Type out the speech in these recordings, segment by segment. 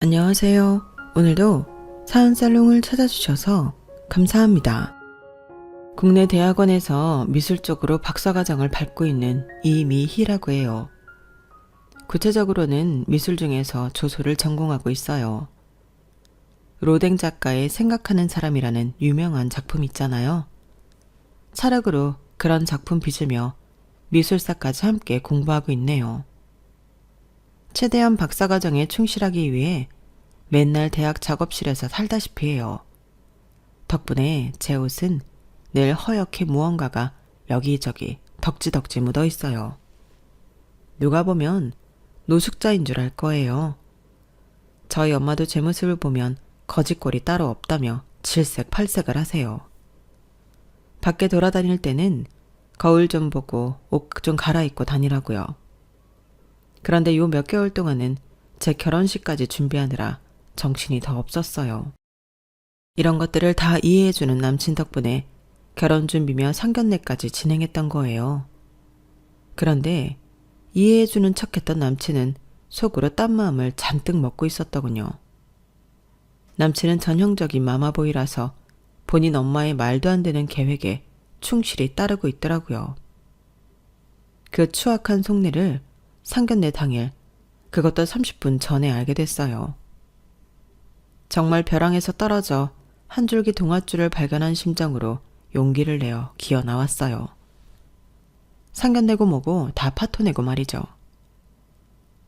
안녕하세요. 오늘도 사연살롱을 찾아주셔서 감사합니다. 국내 대학원에서 미술 쪽으로 박사과정을 밟고 있는 이미희라고 해요. 구체적으로는 미술 중에서 조소를 전공하고 있어요. 로댕 작가의 생각하는 사람이라는 유명한 작품 있잖아요. 차력으로 그런 작품 빚으며 미술사까지 함께 공부하고 있네요. 최대한 박사과정에 충실하기 위해 맨날 대학 작업실에서 살다시피 해요. 덕분에 제 옷은 늘 허옇게 무언가가 여기저기 덕지덕지 묻어 있어요. 누가 보면 노숙자인 줄 알 거예요. 저희 엄마도 제 모습을 보면 거짓골이 따로 없다며 질색팔색을 하세요. 밖에 돌아다닐 때는 거울 좀 보고 옷 좀 갈아입고 다니라고요. 그런데 요 몇 개월 동안은 제 결혼식까지 준비하느라 정신이 더 없었어요. 이런 것들을 다 이해해주는 남친 덕분에 결혼 준비며 상견례까지 진행했던 거예요. 그런데 이해해주는 척했던 남친은 속으로 딴 마음을 잔뜩 먹고 있었더군요. 남친은 전형적인 마마보이라서 본인 엄마의 말도 안 되는 계획에 충실히 따르고 있더라고요. 그 추악한 속내를 상견례 당일, 그것도 30분 전에 알게 됐어요. 정말 벼랑에서 떨어져 한 줄기 동아줄을 발견한 심정으로 용기를 내어 기어 나왔어요. 상견례고 뭐고 다 파토내고 말이죠.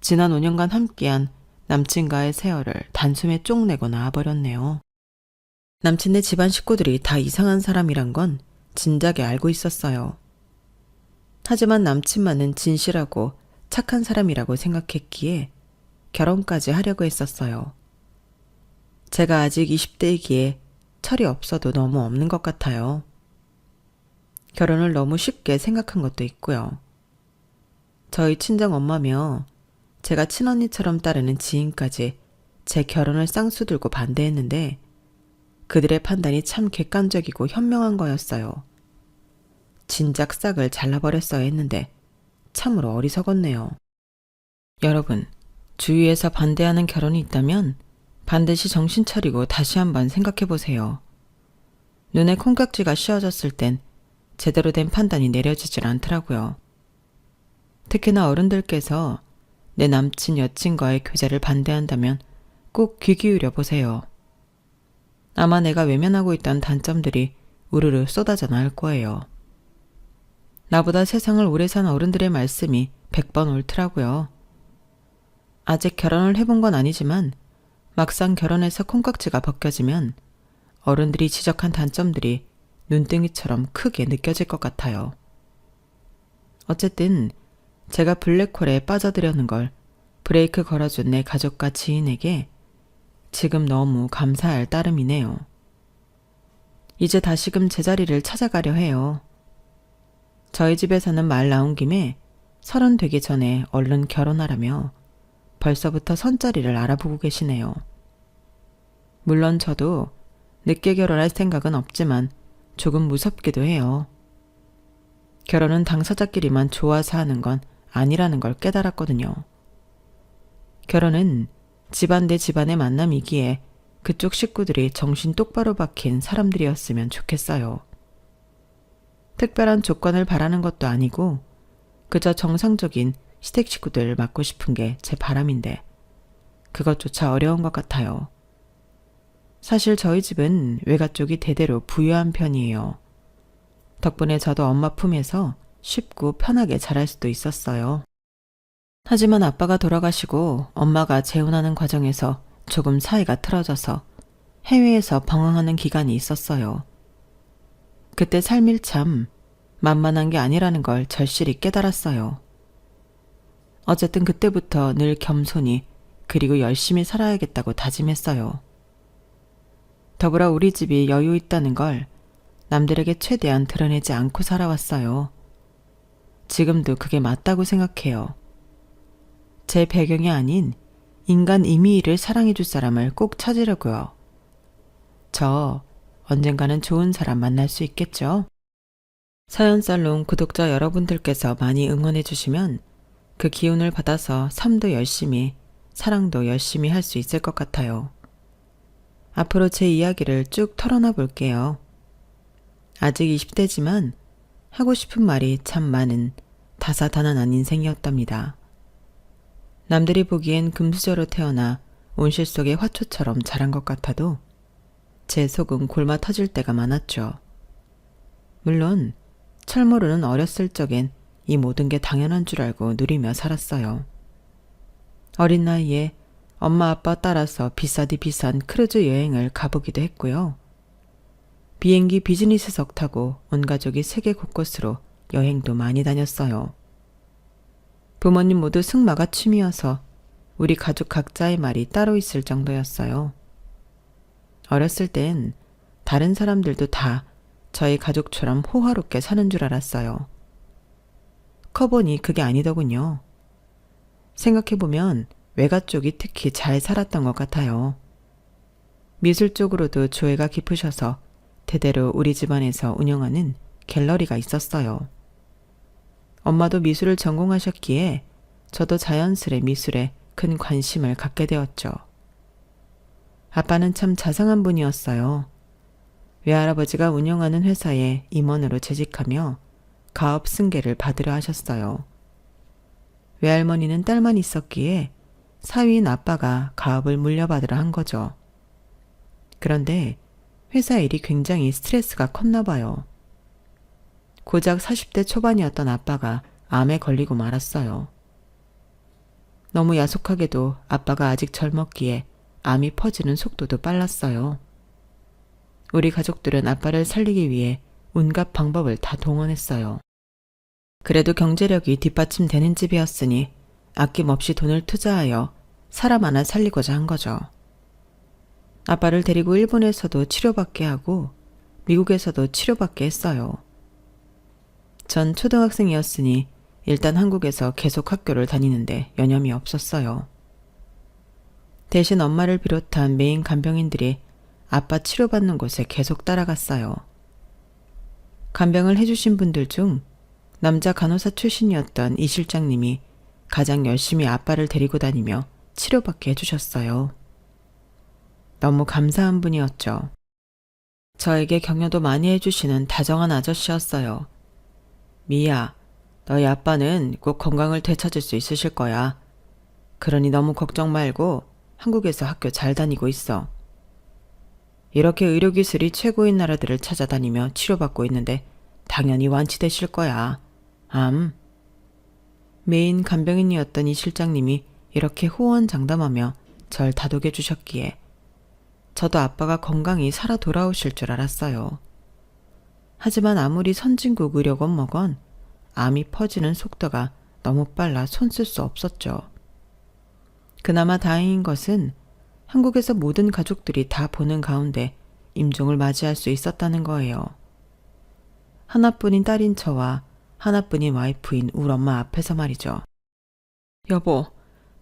지난 5년간 함께한 남친과의 세월을 단숨에 쪽 내고 나와버렸네요. 남친네 집안 식구들이 다 이상한 사람이란 건 진작에 알고 있었어요. 하지만 남친만은 진실하고 착한 사람이라고 생각했기에 결혼까지 하려고 했었어요. 제가 아직 20대이기에 철이 없어도 너무 없는 것 같아요. 결혼을 너무 쉽게 생각한 것도 있고요. 저희 친정엄마며 제가 친언니처럼 따르는 지인까지 제 결혼을 쌍수 들고 반대했는데 그들의 판단이 참 객관적이고 현명한 거였어요. 진작 싹을 잘라버렸어야 했는데 참으로 어리석었네요. 여러분, 주위에서 반대하는 결혼이 있다면 반드시 정신 차리고 다시 한번 생각해보세요. 눈에 콩깍지가 씌워졌을 땐 제대로 된 판단이 내려지질 않더라고요. 특히나 어른들께서 내 남친 여친과의 교제를 반대한다면 꼭 귀 기울여 보세요. 아마 내가 외면하고 있던 단점들이 우르르 쏟아져 나올 거예요. 나보다 세상을 오래 산 어른들의 말씀이 100번 옳더라고요. 아직 결혼을 해본 건 아니지만 막상 결혼해서 콩깍지가 벗겨지면 어른들이 지적한 단점들이 눈등이처럼 크게 느껴질 것 같아요. 어쨌든 제가 블랙홀에 빠져들려는 걸 브레이크 걸어준 내 가족과 지인에게 지금 너무 감사할 따름이네요. 이제 다시금 제자리를 찾아가려 해요. 저희 집에서는 말 나온 김에 30 되기 전에 얼른 결혼하라며 벌써부터 선자리를 알아보고 계시네요. 물론 저도 늦게 결혼할 생각은 없지만 조금 무섭기도 해요. 결혼은 당사자끼리만 좋아서 하는 건 아니라는 걸 깨달았거든요. 결혼은 집안 대 집안의 만남이기에 그쪽 식구들이 정신 똑바로 박힌 사람들이었으면 좋겠어요. 특별한 조건을 바라는 것도 아니고 그저 정상적인 시댁 식구들 맡고 싶은 게 제 바람인데 그것조차 어려운 것 같아요. 사실 저희 집은 외가 쪽이 대대로 부유한 편이에요. 덕분에 저도 엄마 품에서 쉽고 편하게 자랄 수도 있었어요. 하지만 아빠가 돌아가시고 엄마가 재혼하는 과정에서 조금 사이가 틀어져서 해외에서 방황하는 기간이 있었어요. 그때 삶이 참 만만한 게 아니라는 걸 절실히 깨달았어요. 어쨌든 그때부터 늘 겸손히 그리고 열심히 살아야겠다고 다짐했어요. 더불어 우리 집이 여유 있다는 걸 남들에게 최대한 드러내지 않고 살아왔어요. 지금도 그게 맞다고 생각해요. 제 배경이 아닌 인간 이미희를 사랑해줄 사람을 꼭 찾으려고요. 저 언젠가는 좋은 사람 만날 수 있겠죠? 사연살롱 구독자 여러분들께서 많이 응원해 주시면 그 기운을 받아서 삶도 열심히 사랑도 열심히 할 수 있을 것 같아요. 앞으로 제 이야기를 쭉 털어놔 볼게요. 아직 20대지만 하고 싶은 말이 참 많은 다사다난한 인생이었답니다. 남들이 보기엔 금수저로 태어나 온실 속의 화초처럼 자란 것 같아도 제 속은 골마 터질 때가 많았죠. 물론 철모르는 어렸을 적엔 이 모든 게 당연한 줄 알고 누리며 살았어요. 어린 나이에 엄마 아빠 따라서 비싸디 비싼 크루즈 여행을 가보기도 했고요. 비행기 비즈니스석 타고 온 가족이 세계 곳곳으로 여행도 많이 다녔어요. 부모님 모두 승마가 취미여서 우리 가족 각자의 말이 따로 있을 정도였어요. 어렸을 땐 다른 사람들도 다 저희 가족처럼 호화롭게 사는 줄 알았어요. 커보니 그게 아니더군요. 생각해보면 외가 쪽이 특히 잘 살았던 것 같아요. 미술 쪽으로도 조예가 깊으셔서 대대로 우리 집안에서 운영하는 갤러리가 있었어요. 엄마도 미술을 전공하셨기에 저도 자연스레 미술에 큰 관심을 갖게 되었죠. 아빠는 참 자상한 분이었어요. 외할아버지가 운영하는 회사에 임원으로 재직하며 가업 승계를 받으려 하셨어요. 외할머니는 딸만 있었기에 사위인 아빠가 가업을 물려받으려 한 거죠. 그런데 회사 일이 굉장히 스트레스가 컸나 봐요. 고작 40대 초반이었던 아빠가 암에 걸리고 말았어요. 너무 야속하게도 아빠가 아직 젊었기에 암이 퍼지는 속도도 빨랐어요. 우리 가족들은 아빠를 살리기 위해 온갖 방법을 다 동원했어요. 그래도 경제력이 뒷받침되는 집이었으니 아낌없이 돈을 투자하여 사람 하나 살리고자 한 거죠. 아빠를 데리고 일본에서도 치료받게 하고 미국에서도 치료받게 했어요. 전 초등학생이었으니 일단 한국에서 계속 학교를 다니는데 여념이 없었어요. 대신 엄마를 비롯한 메인 간병인들이 아빠 치료받는 곳에 계속 따라갔어요. 간병을 해주신 분들 중 남자 간호사 출신이었던 이 실장님이 가장 열심히 아빠를 데리고 다니며 치료받게 해주셨어요. 너무 감사한 분이었죠. 저에게 격려도 많이 해주시는 다정한 아저씨였어요. 미야, 너희 아빠는 꼭 건강을 되찾을 수 있으실 거야. 그러니 너무 걱정 말고 한국에서 학교 잘 다니고 있어. 이렇게 의료기술이 최고인 나라들을 찾아다니며 치료받고 있는데 당연히 완치되실 거야. 메인 간병인이었던 이 실장님이 이렇게 호언장담하며 절 다독여 주셨기에 저도 아빠가 건강히 살아 돌아오실 줄 알았어요. 하지만 아무리 선진국 의료건 뭐건 암이 퍼지는 속도가 너무 빨라 손 쓸 수 없었죠. 그나마 다행인 것은 한국에서 모든 가족들이 다 보는 가운데 임종을 맞이할 수 있었다는 거예요. 하나뿐인 딸인 저와 하나뿐인 와이프인 우리 엄마 앞에서 말이죠. 여보,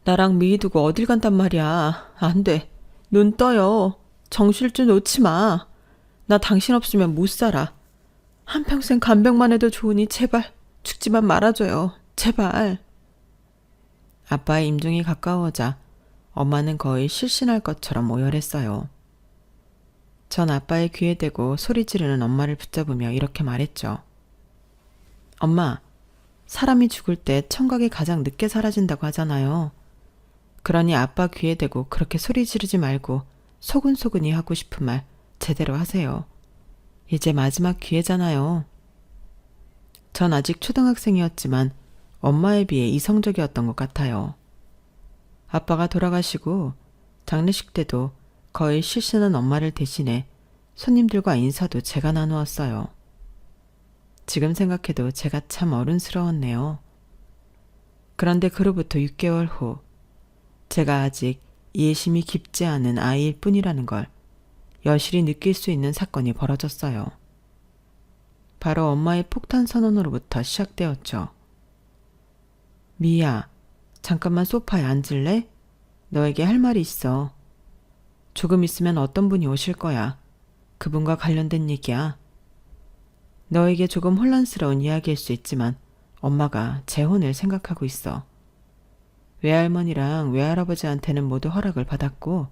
나랑 미희 두고 어딜 간단 말이야. 안 돼. 눈 떠요. 정실줄 놓지 마. 나 당신 없으면 못 살아. 한평생 간병만 해도 좋으니 제발 죽지만 말아줘요. 제발. 아빠의 임종이 가까워오자 엄마는 거의 실신할 것처럼 오열했어요. 전 아빠의 귀에 대고 소리 지르는 엄마를 붙잡으며 이렇게 말했죠. 엄마, 사람이 죽을 때 청각이 가장 늦게 사라진다고 하잖아요. 그러니 아빠 귀에 대고 그렇게 소리 지르지 말고 소근소근히 하고 싶은 말 제대로 하세요. 이제 마지막 기회잖아요. 전 아직 초등학생이었지만 엄마에 비해 이성적이었던 것 같아요. 아빠가 돌아가시고 장례식 때도 거의 실신한 엄마를 대신해 손님들과 인사도 제가 나누었어요. 지금 생각해도 제가 참 어른스러웠네요. 그런데 그로부터 6개월 후 제가 아직 이해심이 깊지 않은 아이일 뿐이라는 걸 여실히 느낄 수 있는 사건이 벌어졌어요. 바로 엄마의 폭탄 선언으로부터 시작되었죠. 미야, 잠깐만 소파에 앉을래? 너에게 할 말이 있어. 조금 있으면 어떤 분이 오실 거야. 그분과 관련된 얘기야. 너에게 조금 혼란스러운 이야기일 수 있지만 엄마가 재혼을 생각하고 있어. 외할머니랑 외할아버지한테는 모두 허락을 받았고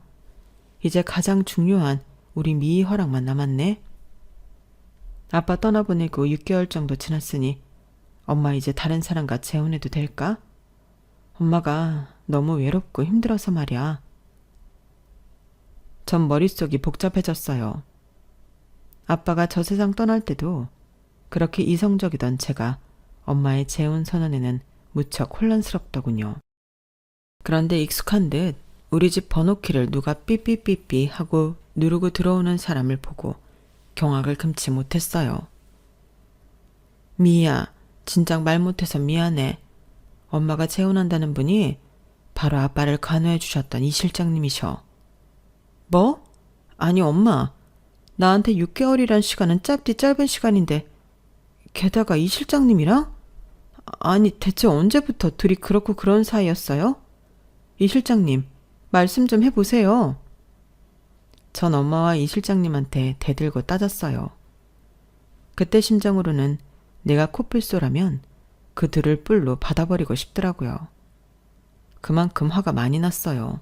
이제 가장 중요한 우리 미희 허락만 남았네. 아빠 떠나보내고 6개월 정도 지났으니 엄마 이제 다른 사람과 재혼해도 될까? 엄마가 너무 외롭고 힘들어서 말이야. 전 머릿속이 복잡해졌어요. 아빠가 저 세상 떠날 때도 그렇게 이성적이던 제가 엄마의 재혼 선언에는 무척 혼란스럽더군요. 그런데 익숙한 듯 우리 집 번호키를 누가 삐삐삐삐 하고 누르고 들어오는 사람을 보고 경악을 금치 못했어요. 미희야, 진작 말 못해서 미안해. 엄마가 재혼한다는 분이 바로 아빠를 간호해 주셨던 이 실장님이셔. 뭐? 아니 엄마, 나한테 6개월이란 시간은 짧디 짧은 시간인데 게다가 이 실장님이랑? 아니 대체 언제부터 둘이 그렇고 그런 사이였어요? 이 실장님, 말씀 좀 해보세요. 전 엄마와 이 실장님한테 대들고 따졌어요. 그때 심정으로는 내가 코뿔소라면 그 둘을 뿔로 받아버리고 싶더라고요. 그만큼 화가 많이 났어요.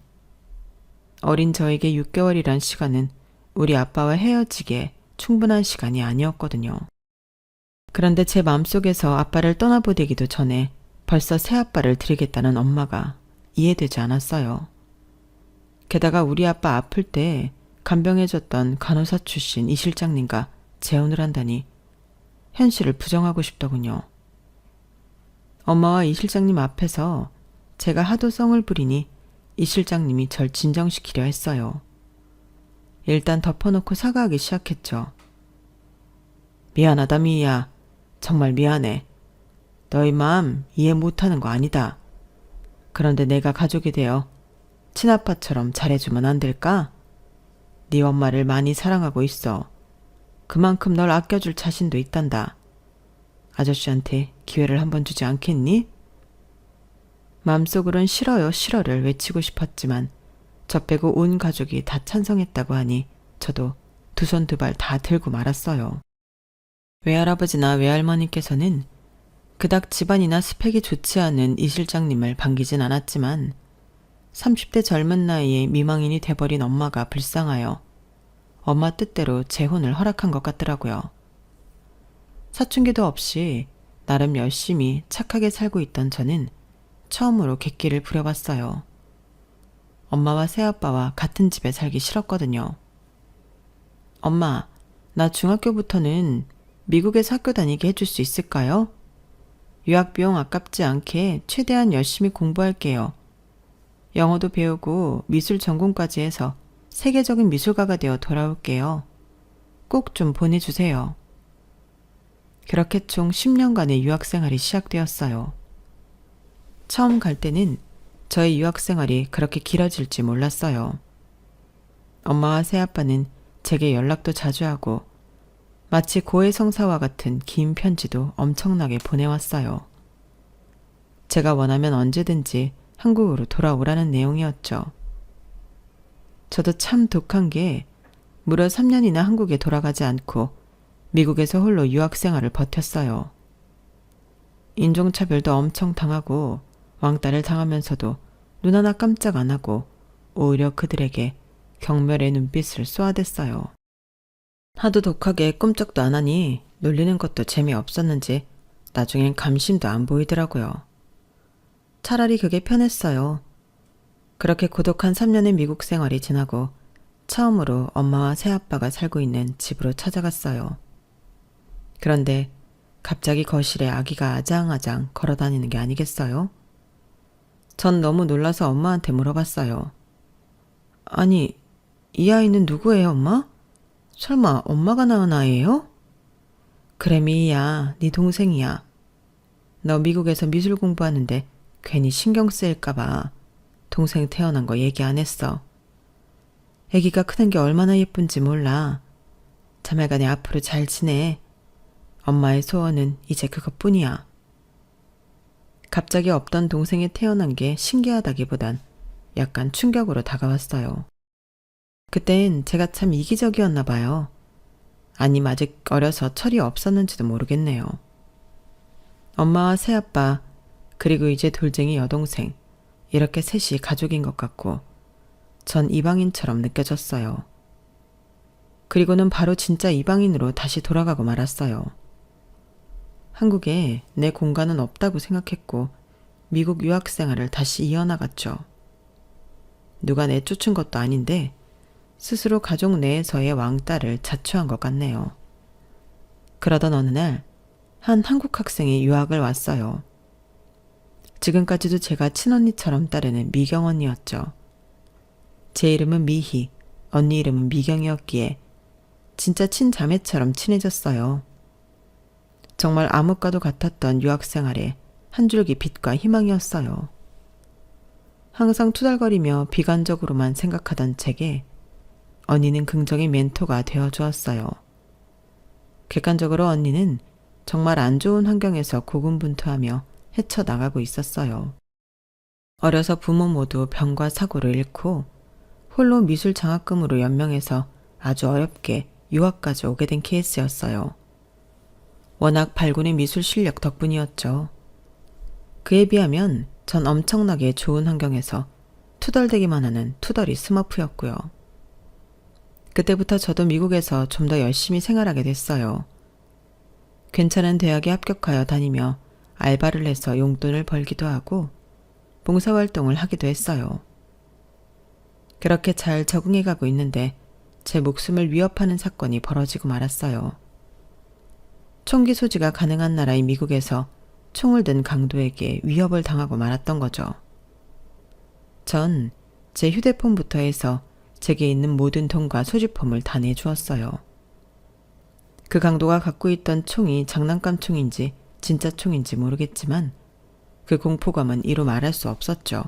어린 저에게 6개월이란 시간은 우리 아빠와 헤어지기에 충분한 시간이 아니었거든요. 그런데 제 마음속에서 아빠를 떠나보내기도 전에 벌써 새아빠를 드리겠다는 엄마가 이해되지 않았어요. 게다가 우리 아빠 아플 때 간병해줬던 간호사 출신 이 실장님과 재혼을 한다니 현실을 부정하고 싶더군요. 엄마와 이 실장님 앞에서 제가 하도 썽을 부리니 이 실장님이 절 진정시키려 했어요. 일단 덮어놓고 사과하기 시작했죠. 미안하다 미희야. 정말 미안해. 너희 마음 이해 못하는 거 아니다. 그런데 내가 가족이 되어 친아빠처럼 잘해주면 안 될까? 네 엄마를 많이 사랑하고 있어. 그만큼 널 아껴줄 자신도 있단다. 아저씨한테 기회를 한번 주지 않겠니? 마음속으론 싫어요 싫어를 외치고 싶었지만 저 빼고 온 가족이 다 찬성했다고 하니 저도 두 손 두 발 다 들고 말았어요. 외할아버지나 외할머니께서는 그닥 집안이나 스펙이 좋지 않은 이 실장님을 반기진 않았지만 30대 젊은 나이에 미망인이 돼버린 엄마가 불쌍하여 엄마 뜻대로 재혼을 허락한 것 같더라고요. 사춘기도 없이 나름 열심히 착하게 살고 있던 저는 처음으로 객기를 부려봤어요. 엄마와 새아빠와 같은 집에 살기 싫었거든요. 엄마, 나 중학교부터는 미국에서 학교 다니게 해줄 수 있을까요? 유학 비용 아깝지 않게 최대한 열심히 공부할게요. 영어도 배우고 미술 전공까지 해서 세계적인 미술가가 되어 돌아올게요. 꼭 좀 보내주세요. 그렇게 총 10년간의 유학생활이 시작되었어요. 처음 갈 때는 저의 유학생활이 그렇게 길어질지 몰랐어요. 엄마와 새아빠는 제게 연락도 자주 하고 마치 고해성사와 같은 긴 편지도 엄청나게 보내왔어요. 제가 원하면 언제든지 한국으로 돌아오라는 내용이었죠. 저도 참 독한 게 무려 3년이나 한국에 돌아가지 않고 미국에서 홀로 유학생활을 버텼어요. 인종차별도 엄청 당하고 왕따를 당하면서도 눈 하나 깜짝 안 하고 오히려 그들에게 경멸의 눈빛을 쏘아댔어요. 하도 독하게 꼼짝도 안 하니 놀리는 것도 재미없었는지 나중엔 감심도 안 보이더라고요. 차라리 그게 편했어요. 그렇게 고독한 3년의 미국 생활이 지나고 처음으로 엄마와 새아빠가 살고 있는 집으로 찾아갔어요. 그런데 갑자기 거실에 아기가 아장아장 걸어다니는 게 아니겠어요? 전 너무 놀라서 엄마한테 물어봤어요. 아니, 이 아이는 누구예요, 엄마? 설마 엄마가 낳은 아이예요? 그래, 미희야, 네 동생이야. 너 미국에서 미술 공부하는데 괜히 신경 쓰일까봐 동생 태어난 거 얘기 안 했어. 아기가 크는 게 얼마나 예쁜지 몰라. 자매간에 앞으로 잘 지내. 엄마의 소원은 이제 그것뿐이야. 갑자기 없던 동생이 태어난 게 신기하다기보단 약간 충격으로 다가왔어요. 그땐 제가 참 이기적이었나 봐요. 아님 아직 어려서 철이 없었는지도 모르겠네요. 엄마와 새아빠, 그리고 이제 돌쟁이 여동생, 이렇게 셋이 가족인 것 같고 전 이방인처럼 느껴졌어요. 그리고는 바로 진짜 이방인으로 다시 돌아가고 말았어요. 한국에 내 공간은 없다고 생각했고 미국 유학 생활을 다시 이어나갔죠. 누가 내쫓은 것도 아닌데 스스로 가족 내에서의 왕따를 자초한 것 같네요. 그러던 어느 날 한 한국 학생이 유학을 왔어요. 지금까지도 제가 친언니처럼 따르는 미경 언니였죠. 제 이름은 미희, 언니 이름은 미경이었기에 진짜 친자매처럼 친해졌어요. 정말 암흑과도 같았던 유학생활에 한 줄기 빛과 희망이었어요. 항상 투덜거리며 비관적으로만 생각하던 제게 언니는 긍정의 멘토가 되어주었어요. 객관적으로 언니는 정말 안 좋은 환경에서 고군분투하며 헤쳐나가고 있었어요. 어려서 부모 모두 병과 사고를 잃고 홀로 미술 장학금으로 연명해서 아주 어렵게 유학까지 오게 된 케이스였어요. 워낙 발군의 미술 실력 덕분이었죠. 그에 비하면 전 엄청나게 좋은 환경에서 투덜대기만 하는 투덜이 스머프였고요. 그때부터 저도 미국에서 좀 더 열심히 생활하게 됐어요. 괜찮은 대학에 합격하여 다니며 알바를 해서 용돈을 벌기도 하고 봉사활동을 하기도 했어요. 그렇게 잘 적응해가고 있는데 제 목숨을 위협하는 사건이 벌어지고 말았어요. 총기 소지가 가능한 나라인 미국에서 총을 든 강도에게 위협을 당하고 말았던 거죠. 전 제 휴대폰부터 해서 제게 있는 모든 돈과 소지품을 다 내주었어요. 그 강도가 갖고 있던 총이 장난감 총인지 진짜 총인지 모르겠지만 그 공포감은 이루 말할 수 없었죠.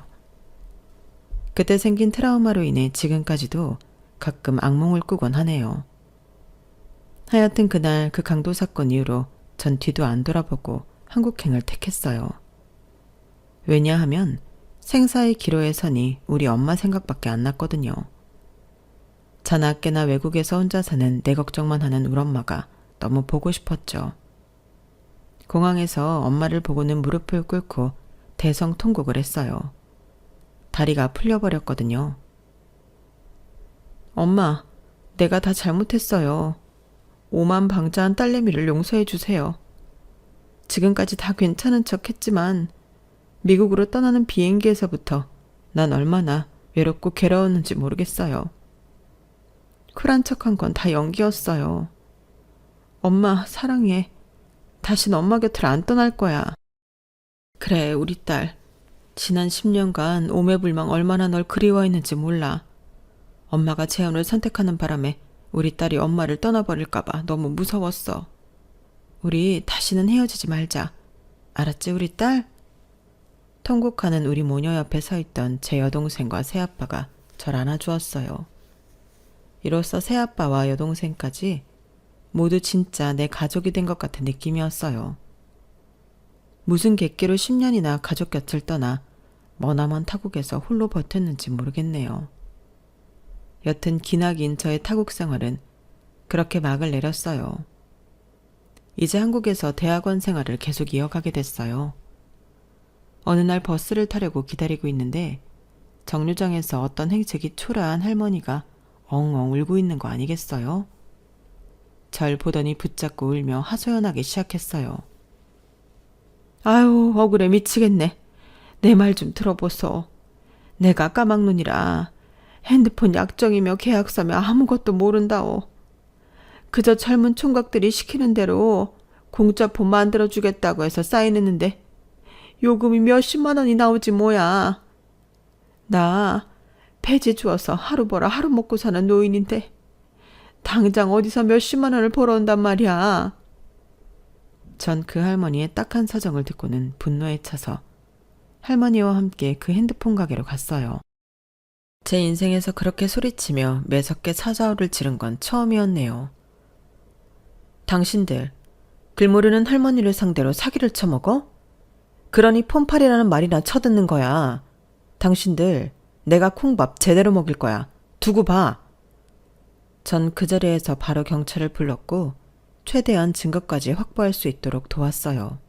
그때 생긴 트라우마로 인해 지금까지도 가끔 악몽을 꾸곤 하네요. 하여튼 그날 그 강도 사건 이후로 전 뒤도 안 돌아보고 한국행을 택했어요. 왜냐하면 생사의 기로에 서니 우리 엄마 생각밖에 안 났거든요. 자나깨나 외국에서 혼자 사는 내 걱정만 하는 우리 엄마가 너무 보고 싶었죠. 공항에서 엄마를 보고는 무릎을 꿇고 대성통곡을 했어요. 다리가 풀려버렸거든요. 엄마, 내가 다 잘못했어요. 오만방자한 딸내미를 용서해 주세요. 지금까지 다 괜찮은 척 했지만 미국으로 떠나는 비행기에서부터 난 얼마나 외롭고 괴로웠는지 모르겠어요. 쿨한 척한 건 다 연기였어요. 엄마 사랑해. 다신 엄마 곁을 안 떠날 거야. 그래, 우리 딸. 지난 10년간 오매불망 얼마나 널 그리워했는지 몰라. 엄마가 재혼을 선택하는 바람에 우리 딸이 엄마를 떠나버릴까봐 너무 무서웠어. 우리 다시는 헤어지지 말자. 알았지, 우리 딸? 통곡하는 우리 모녀 옆에 서 있던 제 여동생과 새아빠가 절 안아주었어요. 이로써 새아빠와 여동생까지 모두 진짜 내 가족이 된 것 같은 느낌이었어요. 무슨 객기로 10년이나 가족 곁을 떠나 머나먼 타국에서 홀로 버텼는지 모르겠네요. 여튼 기나긴 저의 타국 생활은 그렇게 막을 내렸어요. 이제 한국에서 대학원 생활을 계속 이어가게 됐어요. 어느 날 버스를 타려고 기다리고 있는데 정류장에서 어떤 행색이 초라한 할머니가 엉엉 울고 있는 거 아니겠어요? 절 보더니 붙잡고 울며 하소연하기 시작했어요. 아유, 억울해 미치겠네. 내 말 좀 들어보소. 내가 까막눈이라 핸드폰 약정이며 계약서며 아무것도 모른다오. 그저 젊은 총각들이 시키는 대로 공짜 폰 만들어주겠다고 해서 사인했는데 요금이 몇십만 원이 나오지 뭐야. 나 폐지 주어서 하루 벌어 하루 먹고 사는 노인인데 당장 어디서 몇십만 원을 벌어온단 말이야. 전 그 할머니의 딱한 사정을 듣고는 분노에 차서 할머니와 함께 그 핸드폰 가게로 갔어요. 제 인생에서 그렇게 소리치며 매섭게 사자우를 지른 건 처음이었네요. 당신들, 글 모르는 할머니를 상대로 사기를 쳐먹어? 그러니 폰팔이라는 말이나 쳐듣는 거야. 당신들, 내가 콩밥 제대로 먹일 거야. 두고 봐. 전 그 자리에서 바로 경찰을 불렀고 최대한 증거까지 확보할 수 있도록 도왔어요.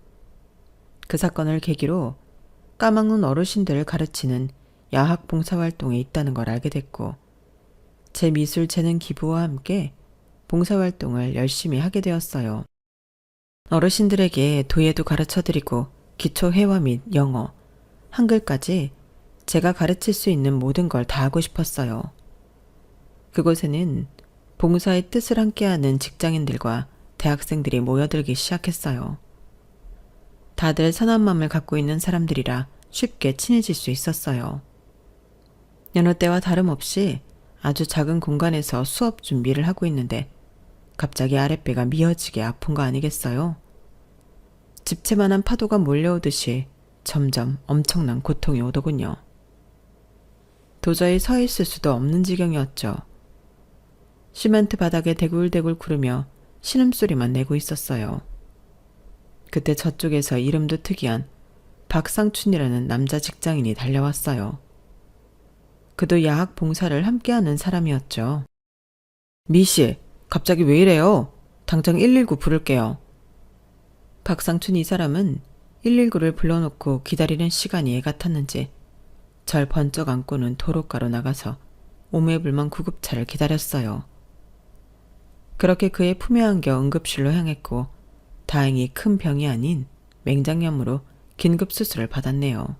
그 사건을 계기로 까막눈 어르신들을 가르치는 야학 봉사활동에 있다는 걸 알게 됐고, 제 미술 재능 기부와 함께 봉사활동을 열심히 하게 되었어요. 어르신들에게 도예도 가르쳐드리고 기초 회화 및 영어, 한글까지 제가 가르칠 수 있는 모든 걸 다 하고 싶었어요. 그곳에는 봉사의 뜻을 함께하는 직장인들과 대학생들이 모여들기 시작했어요. 다들 선한 마음을 갖고 있는 사람들이라 쉽게 친해질 수 있었어요. 여느 때와 다름없이 아주 작은 공간에서 수업 준비를 하고 있는데 갑자기 아랫배가 미어지게 아픈 거 아니겠어요? 집채만한 파도가 몰려오듯이 점점 엄청난 고통이 오더군요. 도저히 서 있을 수도 없는 지경이었죠. 시멘트 바닥에 대굴대굴 구르며 신음소리만 내고 있었어요. 그때 저쪽에서 이름도 특이한 박상춘이라는 남자 직장인이 달려왔어요. 그도 야학 봉사를 함께하는 사람이었죠. 미씨, 갑자기 왜 이래요? 당장 119 부를게요. 박상춘 이 사람은 119를 불러놓고 기다리는 시간이 애 같았는지 절 번쩍 안고는 도로가로 나가서 오매불망 구급차를 기다렸어요. 그렇게 그의 품에 안겨 응급실로 향했고 다행히 큰 병이 아닌 맹장염으로 긴급 수술을 받았네요.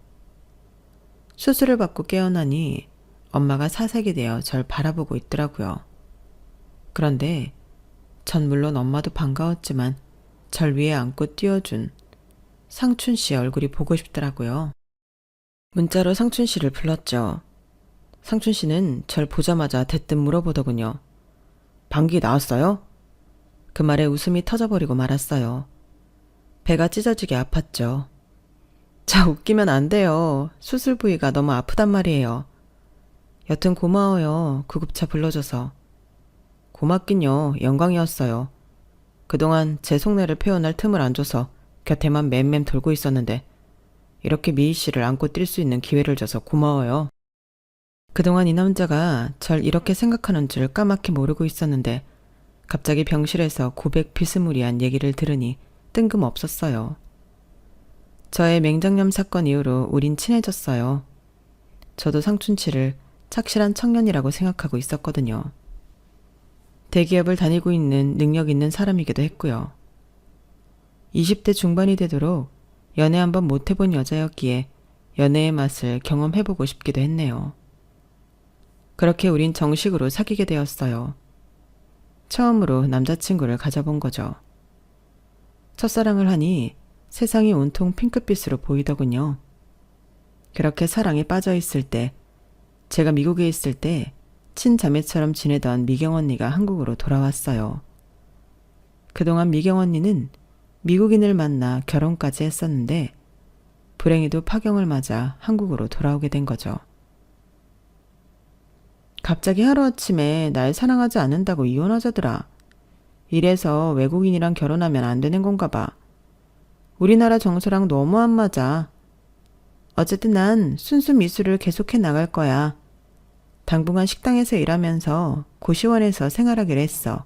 수술을 받고 깨어나니 엄마가 사색이 되어 절 바라보고 있더라고요. 그런데 전 물론 엄마도 반가웠지만 절 위에 안고 띄워준 상춘 씨 얼굴이 보고 싶더라고요. 문자로 상춘 씨를 불렀죠. 상춘 씨는 절 보자마자 대뜸 물어보더군요. 방귀 나왔어요? 그 말에 웃음이 터져버리고 말았어요. 배가 찢어지게 아팠죠. 자, 웃기면 안 돼요. 수술 부위가 너무 아프단 말이에요. 여튼 고마워요. 구급차 불러줘서. 고맙긴요. 영광이었어요. 그동안 제 속내를 표현할 틈을 안 줘서 곁에만 맴맴 돌고 있었는데 이렇게 미희 씨를 안고 뛸 수 있는 기회를 줘서 고마워요. 그동안 이 남자가 절 이렇게 생각하는 줄 까맣게 모르고 있었는데 갑자기 병실에서 고백 비스무리한 얘기를 들으니 뜬금없었어요. 저의 맹장염 사건 이후로 우린 친해졌어요. 저도 상춘치를 착실한 청년이라고 생각하고 있었거든요. 대기업을 다니고 있는 능력 있는 사람이기도 했고요. 20대 중반이 되도록 연애 한번 못 해본 여자였기에 연애의 맛을 경험해보고 싶기도 했네요. 그렇게 우린 정식으로 사귀게 되었어요. 처음으로 남자친구를 가져본 거죠. 첫사랑을 하니 세상이 온통 핑크빛으로 보이더군요. 그렇게 사랑에 빠져 있을 때, 제가 미국에 있을 때 친자매처럼 지내던 미경 언니가 한국으로 돌아왔어요. 그동안 미경 언니는 미국인을 만나 결혼까지 했었는데 불행히도 파경을 맞아 한국으로 돌아오게 된 거죠. 갑자기 하루아침에 날 사랑하지 않는다고 이혼하자더라. 이래서 외국인이랑 결혼하면 안 되는 건가 봐. 우리나라 정서랑 너무 안 맞아. 어쨌든 난 순수 미술을 계속해 나갈 거야. 당분간 식당에서 일하면서 고시원에서 생활하기로 했어.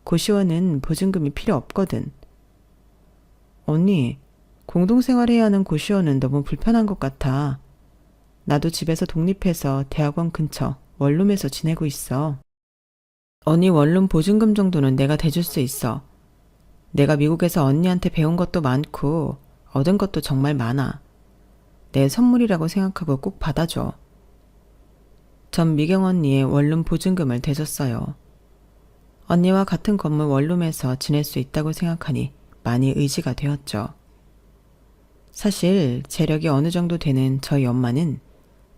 고시원은 보증금이 필요 없거든. 언니, 공동생활해야 하는 고시원은 너무 불편한 것 같아. 나도 집에서 독립해서 대학원 근처 원룸에서 지내고 있어. 언니 원룸 보증금 정도는 내가 대줄 수 있어. 내가 미국에서 언니한테 배운 것도 많고 얻은 것도 정말 많아. 내 선물이라고 생각하고 꼭 받아줘. 전 미경 언니의 원룸 보증금을 대줬어요. 언니와 같은 건물 원룸에서 지낼 수 있다고 생각하니 많이 의지가 되었죠. 사실 재력이 어느 정도 되는 저희 엄마는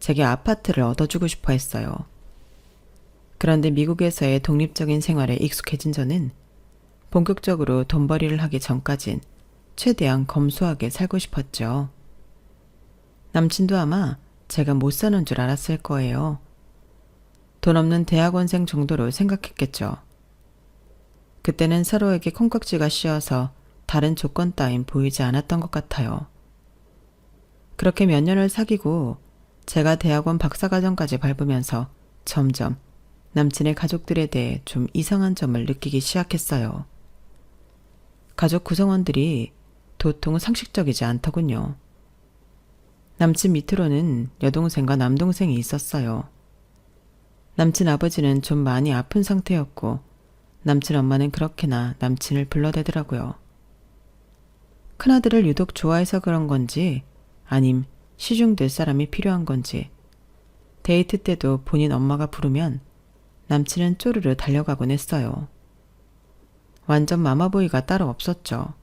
제게 아파트를 얻어주고 싶어 했어요. 그런데 미국에서의 독립적인 생활에 익숙해진 저는 본격적으로 돈벌이를 하기 전까진 최대한 검소하게 살고 싶었죠. 남친도 아마 제가 못 사는 줄 알았을 거예요. 돈 없는 대학원생 정도로 생각했겠죠. 그때는 서로에게 콩깍지가 씌어서 다른 조건 따윈 보이지 않았던 것 같아요. 그렇게 몇 년을 사귀고 제가 대학원 박사과정까지 밟으면서 점점 남친의 가족들에 대해 좀 이상한 점을 느끼기 시작했어요. 가족 구성원들이 도통 상식적이지 않더군요. 남친 밑으로는 여동생과 남동생이 있었어요. 남친 아버지는 좀 많이 아픈 상태였고 남친 엄마는 그렇게나 남친을 불러대더라고요. 큰아들을 유독 좋아해서 그런 건지 아님 시중될 사람이 필요한 건지 데이트 때도 본인 엄마가 부르면 남친은 쪼르르 달려가곤 했어요. 완전 마마보이가 따로 없었죠.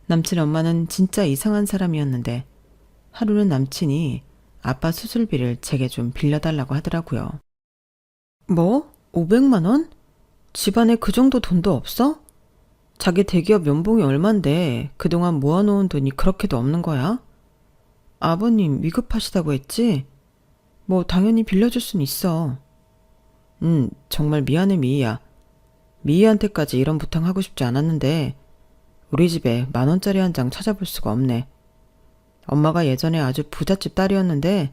남친 엄마는 진짜 이상한 사람이었는데 하루는 남친이 아빠 수술비를 제게 좀 빌려달라고 하더라고요. 뭐? 500만 원? 집안에 그 정도 돈도 없어? 자기 대기업 연봉이 얼만데 그동안 모아놓은 돈이 그렇게도 없는 거야? 아버님 위급하시다고 했지? 뭐 당연히 빌려줄 순 있어. 정말 미안해 미희야. 미희한테까지 이런 부탁하고 싶지 않았는데 우리 집에 10,000원짜리 한 장 찾아볼 수가 없네. 엄마가 예전에 아주 부잣집 딸이었는데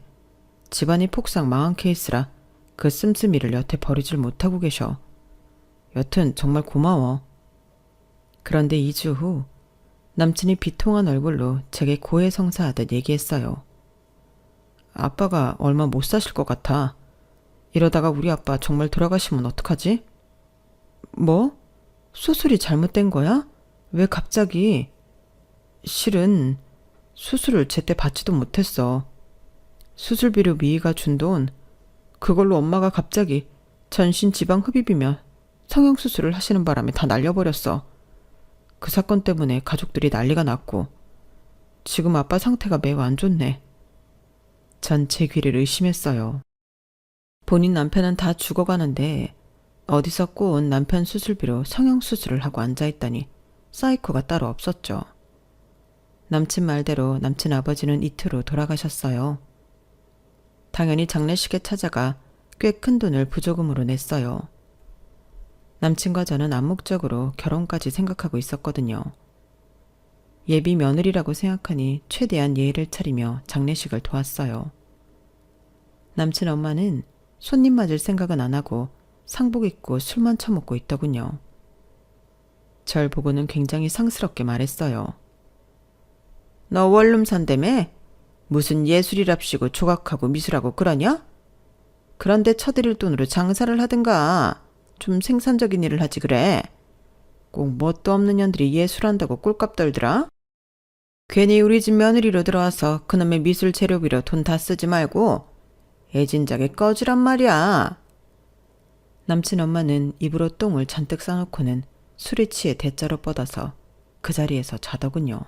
집안이 폭삭 망한 케이스라 그 씀씀이를 여태 버리질 못하고 계셔. 여튼 정말 고마워. 그런데 2주 후 남친이 비통한 얼굴로 제게 고해성사하듯 얘기했어요. 아빠가 얼마 못 사실 것 같아. 이러다가 우리 아빠 정말 돌아가시면 어떡하지? 뭐? 수술이 잘못된 거야? 왜 갑자기? 실은 수술을 제때 받지도 못했어. 수술비로 미희가 준 돈, 그걸로 엄마가 갑자기 전신 지방 흡입이며 성형수술을 하시는 바람에 다 날려버렸어. 그 사건 때문에 가족들이 난리가 났고 지금 아빠 상태가 매우 안 좋네. 전 제 귀를 의심했어요. 본인 남편은 다 죽어가는데 어디서 꼬은 남편 수술비로 성형수술을 하고 앉아있다니 사이코가 따로 없었죠. 남친 말대로 남친 아버지는 이틀 후 돌아가셨어요. 당연히 장례식에 찾아가 꽤 큰 돈을 부조금으로 냈어요. 남친과 저는 암묵적으로 결혼까지 생각하고 있었거든요. 예비 며느리라고 생각하니 최대한 예의를 차리며 장례식을 도왔어요. 남친 엄마는 손님 맞을 생각은 안 하고 상복 입고 술만 처먹고 있더군요. 절 보고는 굉장히 상스럽게 말했어요. 너 원룸 산다며? 무슨 예술이랍시고 조각하고 미술하고 그러냐? 그런데 쳐드릴 돈으로 장사를 하든가 좀 생산적인 일을 하지 그래. 꼭 뭣도 없는 년들이 예술한다고 꼴값 떨더라? 괜히 우리 집 며느리로 들어와서 그놈의 미술 재료비로 돈 다 쓰지 말고 애진작에 꺼지란 말이야. 남친 엄마는 입으로 똥을 잔뜩 싸놓고는 술에 취해 대자로 뻗어서 그 자리에서 자더군요.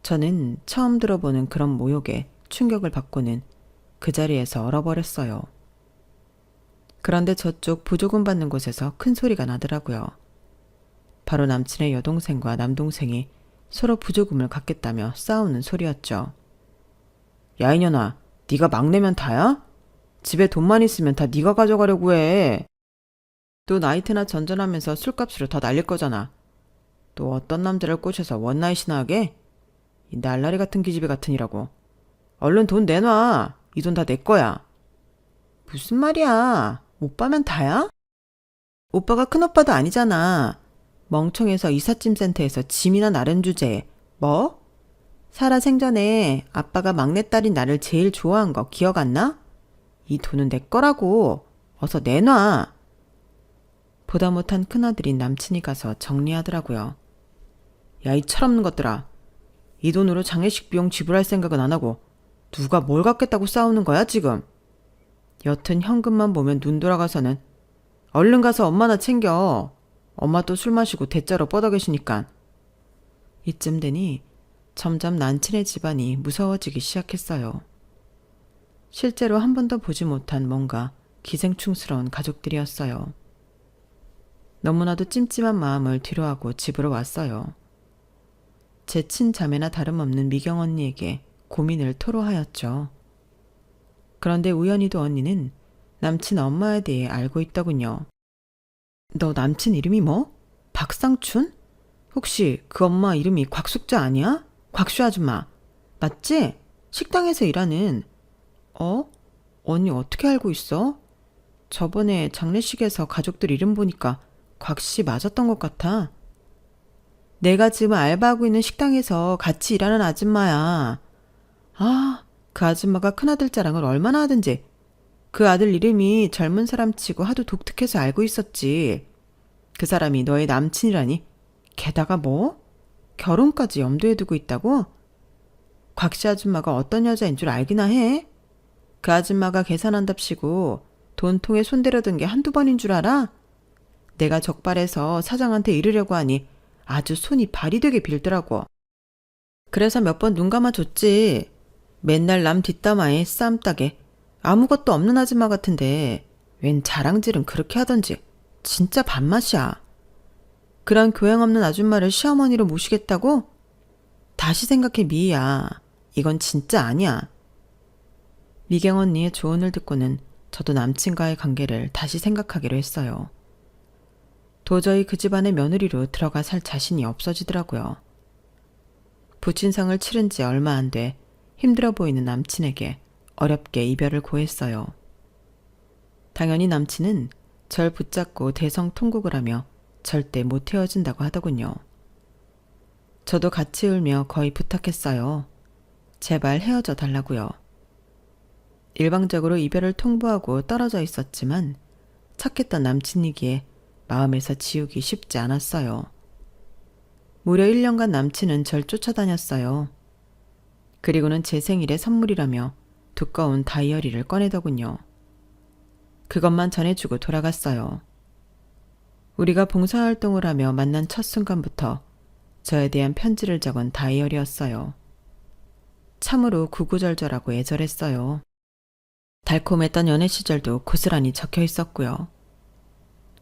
저는 처음 들어보는 그런 모욕에 충격을 받고는 그 자리에서 얼어버렸어요. 그런데 저쪽 부조금 받는 곳에서 큰 소리가 나더라고요. 바로 남친의 여동생과 남동생이 서로 부조금을 갖겠다며 싸우는 소리였죠. 야 이년아, 네가 막내면 다야? 집에 돈만 있으면 다 네가 가져가려고 해. 또 나이트나 전전하면서 술값으로 더 날릴 거잖아. 또 어떤 남자를 꼬셔서 원나잇이나 하게? 이 날라리 같은 기집애 같으니라고. 얼른 돈 내놔. 이 돈 다 내 거야. 무슨 말이야. 오빠면 다야? 오빠가 큰오빠도 아니잖아. 멍청해서 이삿짐 센터에서 짐이나 나른 주제에 뭐? 살아생전에 아빠가 막내딸인 나를 제일 좋아한 거 기억 안 나? 이 돈은 내 거라고. 어서 내놔. 보다 못한 큰아들인 남친이 가서 정리하더라고요. 야, 이 철없는 것들아. 이 돈으로 장례식 비용 지불할 생각은 안 하고 누가 뭘 갖겠다고 싸우는 거야 지금. 여튼 현금만 보면 눈 돌아가서는 얼른 가서 엄마나 챙겨. 엄마 또 술 마시고 대자로 뻗어 계시니까. 이쯤 되니 점점 남친의 집안이 무서워지기 시작했어요. 실제로 한 번도 보지 못한 뭔가 기생충스러운 가족들이었어요. 너무나도 찜찜한 마음을 뒤로하고 집으로 왔어요. 제 친자매나 다름없는 미경 언니에게 고민을 토로하였죠. 그런데 우연히도 언니는 남친 엄마에 대해 알고 있더군요. 너 남친 이름이 뭐? 박상춘? 혹시 그 엄마 이름이 곽숙자 아니야? 곽슈 아줌마. 맞지? 식당에서 일하는. 언니 어떻게 알고 있어? 저번에 장례식에서 가족들 이름 보니까 곽씨 맞았던 것 같아. 내가 지금 알바하고 있는 식당에서 같이 일하는 아줌마야. 아, 그 아줌마가 큰아들 자랑을 얼마나 하든지. 그 아들 이름이 젊은 사람 치고 하도 독특해서 알고 있었지. 그 사람이 너의 남친이라니. 게다가 뭐? 결혼까지 염두에 두고 있다고? 곽씨 아줌마가 어떤 여자인 줄 알기나 해? 그 아줌마가 계산한답시고 돈 통에 손대려던 게 한두 번인 줄 알아? 내가 적발해서 사장한테 이르려고 하니 아주 손이 발이 되게 빌더라고. 그래서 몇 번 눈 감아줬지. 맨날 남 뒷담화에 쌈따게 아무것도 없는 아줌마 같은데 웬 자랑질은 그렇게 하던지. 진짜 밥맛이야. 그런 교양 없는 아줌마를 시어머니로 모시겠다고? 다시 생각해 미희야. 이건 진짜 아니야. 미경 언니의 조언을 듣고는 저도 남친과의 관계를 다시 생각하기로 했어요. 도저히 그 집안의 며느리로 들어가 살 자신이 없어지더라고요. 부친상을 치른 지 얼마 안 돼 힘들어 보이는 남친에게 어렵게 이별을 고했어요. 당연히 남친은 절 붙잡고 대성통곡을 하며 절대 못 헤어진다고 하더군요. 저도 같이 울며 거의 부탁했어요. 제발 헤어져 달라고요. 일방적으로 이별을 통보하고 떨어져 있었지만 착했던 남친이기에 마음에서 지우기 쉽지 않았어요. 무려 1년간 남친은 절 쫓아다녔어요. 그리고는 제 생일에 선물이라며 두꺼운 다이어리를 꺼내더군요. 그것만 전해주고 돌아갔어요. 우리가 봉사활동을 하며 만난 첫 순간부터 저에 대한 편지를 적은 다이어리였어요. 참으로 구구절절하고 애절했어요. 달콤했던 연애 시절도 고스란히 적혀 있었고요.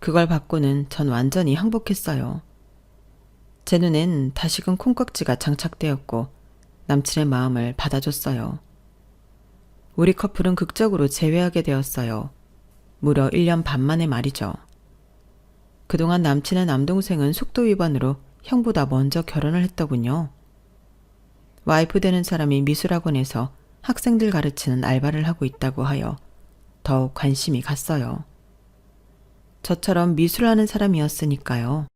그걸 받고는 전 완전히 항복했어요. 제 눈엔 다시금 콩깍지가 장착되었고 남친의 마음을 받아줬어요. 우리 커플은 극적으로 재회하게 되었어요. 무려 1년 반 만에 말이죠. 그동안 남친의 남동생은 속도 위반으로 형보다 먼저 결혼을 했더군요. 와이프 되는 사람이 미술학원에서 학생들 가르치는 알바를 하고 있다고 하여 더욱 관심이 갔어요. 저처럼 미술하는 사람이었으니까요.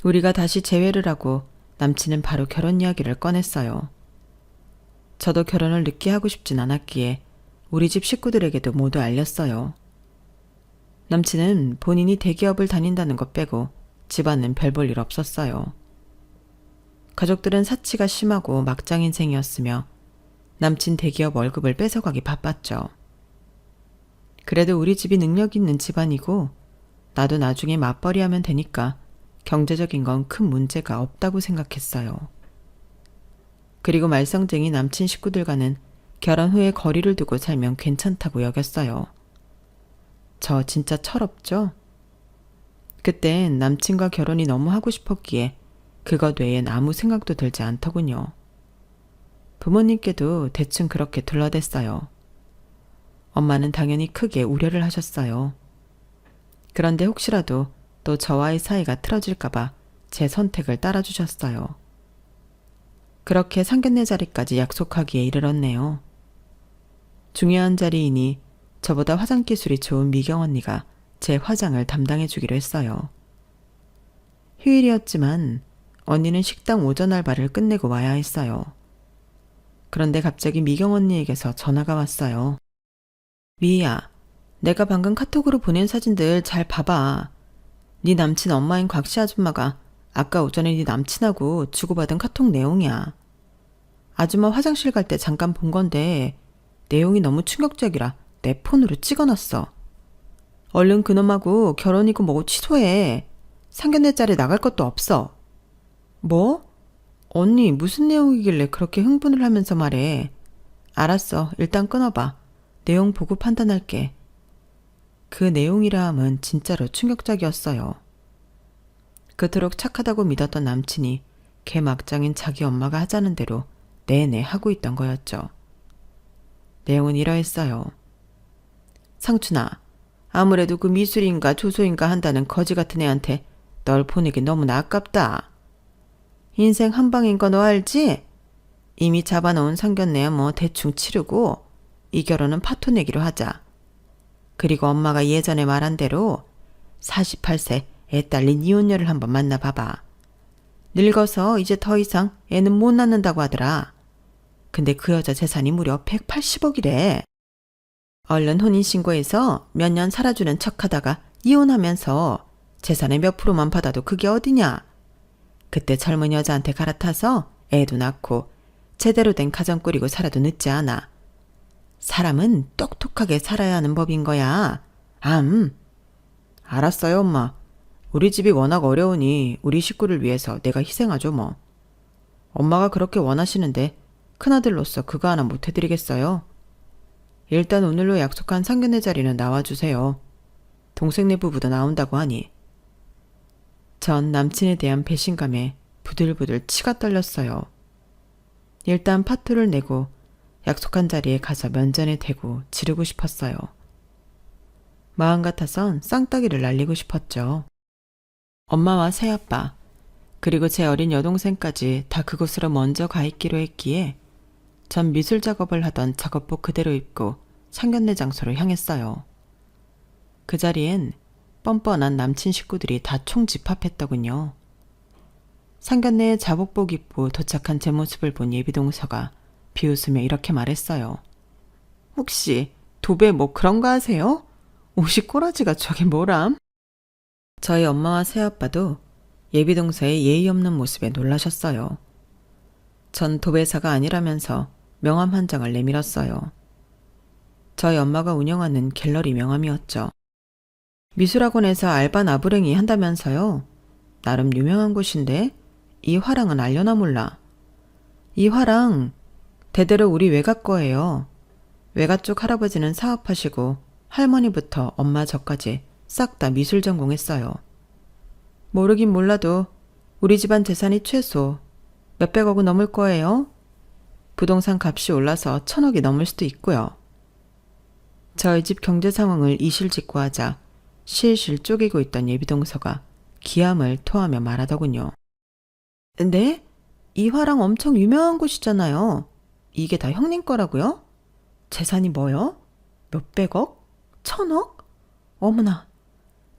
우리가 다시 재회를 하고 남친은 바로 결혼 이야기를 꺼냈어요. 저도 결혼을 늦게 하고 싶진 않았기에 우리 집 식구들에게도 모두 알렸어요. 남친은 본인이 대기업을 다닌다는 것 빼고 집안은 별 볼 일 없었어요. 가족들은 사치가 심하고 막장 인생이었으며 남친 대기업 월급을 뺏어가기 바빴죠. 그래도 우리 집이 능력 있는 집안이고 나도 나중에 맞벌이하면 되니까 경제적인 건 큰 문제가 없다고 생각했어요. 그리고 말썽쟁이 남친 식구들과는 결혼 후에 거리를 두고 살면 괜찮다고 여겼어요. 저 진짜 철없죠? 그땐 남친과 결혼이 너무 하고 싶었기에 그것 외엔 아무 생각도 들지 않더군요. 부모님께도 대충 그렇게 둘러댔어요. 엄마는 당연히 크게 우려를 하셨어요. 그런데 혹시라도 또 저와의 사이가 틀어질까봐 제 선택을 따라주셨어요. 그렇게 상견례 자리까지 약속하기에 이르렀네요. 중요한 자리이니 저보다 화장 기술이 좋은 미경 언니가 제 화장을 담당해 주기로 했어요. 휴일이었지만 언니는 식당 오전 알바를 끝내고 와야 했어요. 그런데 갑자기 미경 언니에게서 전화가 왔어요. 미희야, 내가 방금 카톡으로 보낸 사진들 잘 봐봐. 네 남친 엄마인 곽씨 아줌마가 아까 오전에 네 남친하고 주고받은 카톡 내용이야. 아줌마 화장실 갈 때 잠깐 본 건데 내용이 너무 충격적이라 내 폰으로 찍어놨어. 얼른 그놈하고 결혼이고 뭐고 취소해. 상견례 자리 나갈 것도 없어. 뭐? 언니 무슨 내용이길래 그렇게 흥분을 하면서 말해. 알았어. 일단 끊어봐. 내용 보고 판단할게. 그 내용이라 함은 진짜로 충격적이었어요. 그토록 착하다고 믿었던 남친이 걔 막장인 자기 엄마가 하자는 대로 내내 하고 있던 거였죠. 내용은 이러했어요. 상춘아, 아무래도 그 미술인가 조소인가 한다는 거지 같은 애한테 널 보내기 너무나 아깝다. 인생 한방인 거 너 알지? 이미 잡아놓은 상견례야 뭐 대충 치르고 이 결혼은 파토 내기로 하자. 그리고 엄마가 예전에 말한 대로 48세 애 딸린 이혼녀를 한번 만나봐봐. 늙어서 이제 더 이상 애는 못 낳는다고 하더라. 근데 그 여자 재산이 무려 180억이래. 얼른 혼인신고해서 몇 년 살아주는 척하다가 이혼하면서 재산의 몇 프로만 받아도 그게 어디냐. 그때 젊은 여자한테 갈아타서 애도 낳고 제대로 된 가정 꾸리고 살아도 늦지 않아. 사람은 똑똑하게 살아야 하는 법인 거야. 알았어요, 엄마. 우리 집이 워낙 어려우니 우리 식구를 위해서 내가 희생하죠, 뭐. 엄마가 그렇게 원하시는데 큰아들로서 그거 하나 못 해드리겠어요. 일단 오늘로 약속한 상견례 자리는 나와주세요. 동생네 부부도 나온다고 하니. 전 남친에 대한 배신감에 부들부들 치가 떨렸어요. 일단 파토를 내고 약속한 자리에 가서 면전에 대고 지르고 싶었어요. 마음 같아선 쌍따기를 날리고 싶었죠. 엄마와 새아빠, 그리고 제 어린 여동생까지 다 그곳으로 먼저 가 있기로 했기에 전 미술 작업을 하던 작업복 그대로 입고 상견례 장소로 향했어요. 그 자리엔 뻔뻔한 남친 식구들이 다 총집합했더군요. 상견례에 자복복 입고 도착한 제 모습을 본 예비동서가 비웃으며 이렇게 말했어요. 혹시 도배 뭐 그런 거 하세요? 옷이 꼬라지가 저게 뭐람? 저희 엄마와 새아빠도 예비동서의 예의 없는 모습에 놀라셨어요. 전 도배사가 아니라면서 명함 한 장을 내밀었어요. 저희 엄마가 운영하는 갤러리 명함이었죠. 미술학원에서 알바 나부랭이 한다면서요. 나름 유명한 곳인데 이 화랑은 알려나 몰라. 이 화랑 대대로 우리 외가 거예요. 외가 쪽 할아버지는 사업하시고 할머니부터 엄마 저까지 싹 다 미술 전공했어요. 모르긴 몰라도 우리 집안 재산이 최소 몇백억은 넘을 거예요. 부동산 값이 올라서 1,000억이 넘을 수도 있고요. 저희 집 경제 상황을 이실직고하자 실실 쪼개고 있던 예비동서가 기함을 토하며 말하더군요. 네? 이 화랑 엄청 유명한 곳이잖아요. 이게 다 형님 거라고요? 재산이 뭐요? 몇백억? 1,000억? 어머나,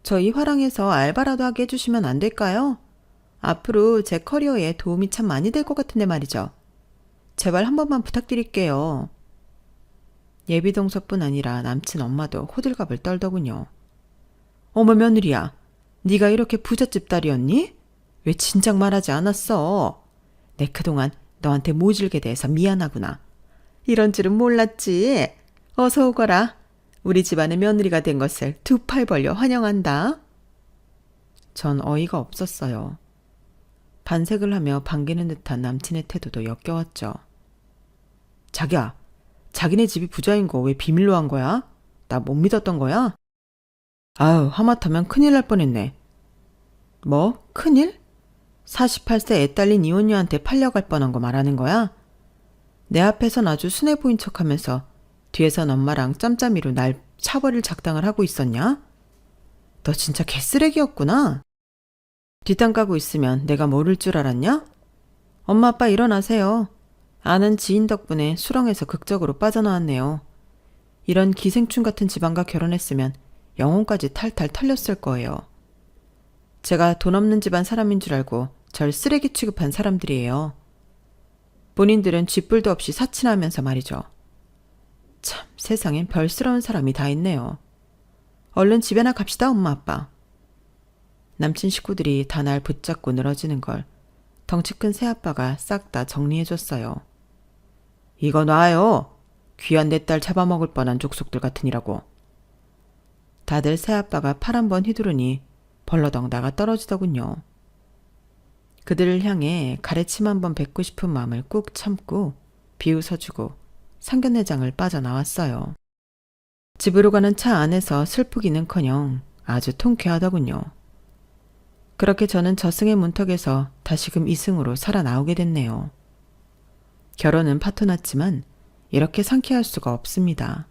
저 이 화랑에서 알바라도 하게 해주시면 안 될까요? 앞으로 제 커리어에 도움이 참 많이 될 것 같은데 말이죠. 제발 한 번만 부탁드릴게요. 예비동서뿐 아니라 남친 엄마도 호들갑을 떨더군요. 어머 며느리야, 네가 이렇게 부잣집 딸이었니? 왜 진작 말하지 않았어? 내 그동안 너한테 모질게 대해서 미안하구나. 이런 줄은 몰랐지. 어서 오거라. 우리 집안의 며느리가 된 것을 두 팔 벌려 환영한다. 전 어이가 없었어요. 반색을 하며 반기는 듯한 남친의 태도도 역겨웠죠. 자기야, 자기네 집이 부자인 거 왜 비밀로 한 거야? 나 못 믿었던 거야? 아유, 하마터면 큰일 날 뻔했네. 뭐? 큰일? 48세 애 딸린 이혼녀한테 팔려갈 뻔한 거 말하는 거야? 내 앞에선 아주 순해 보인 척하면서 뒤에선 엄마랑 짬짬이로 날 차버릴 작당을 하고 있었냐? 너 진짜 개쓰레기였구나. 뒷담 까고 있으면 내가 모를 줄 알았냐? 엄마 아빠 일어나세요. 아는 지인 덕분에 수렁에서 극적으로 빠져나왔네요. 이런 기생충 같은 집안과 결혼했으면 영혼까지 탈탈 털렸을 거예요. 제가 돈 없는 집안 사람인 줄 알고 절 쓰레기 취급한 사람들이에요. 본인들은 쥐뿔도 없이 사치하면서 말이죠. 참, 세상엔 별스러운 사람이 다 있네요. 얼른 집에나 갑시다, 엄마 아빠. 남친 식구들이 다 날 붙잡고 늘어지는 걸 덩치 큰 새아빠가 싹 다 정리해줬어요. 이거 놔요. 귀한 내 딸 잡아먹을 뻔한 족속들 같으니라고. 다들 새아빠가 팔 한 번 휘두르니 벌러덩 나가 떨어지더군요. 그들을 향해 가래침 한 번 뱉고 싶은 마음을 꾹 참고 비웃어주고 상견례장을 빠져나왔어요. 집으로 가는 차 안에서 슬프기는커녕 아주 통쾌하더군요. 그렇게 저는 저승의 문턱에서 다시금 이승으로 살아나오게 됐네요. 결혼은 파토났지만 이렇게 상쾌할 수가 없습니다.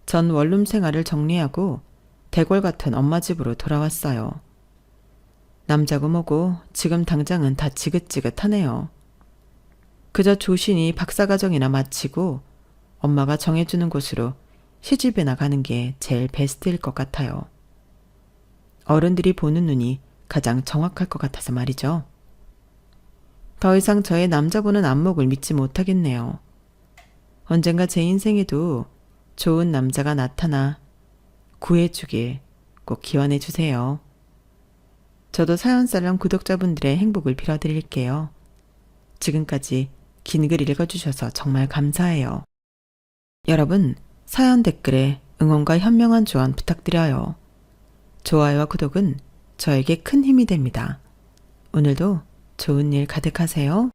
전 원룸 생활을 정리하고 대궐 같은 엄마 집으로 돌아왔어요. 남자고 뭐고 지금 당장은 다 지긋지긋하네요. 그저 조신이 박사과정이나 마치고 엄마가 정해주는 곳으로 시집이나 가는 게 제일 베스트일 것 같아요. 어른들이 보는 눈이 가장 정확할 것 같아서 말이죠. 더 이상 저의 남자보는 안목을 믿지 못하겠네요. 언젠가 제 인생에도 좋은 남자가 나타나 구해주길 꼭 기원해 주세요. 저도 사연살람 구독자분들의 행복을 빌어드릴게요. 지금까지 긴 글 읽어주셔서 정말 감사해요. 여러분, 사연 댓글에 응원과 현명한 조언 부탁드려요. 좋아요와 구독은 저에게 큰 힘이 됩니다. 오늘도 좋은 일 가득하세요.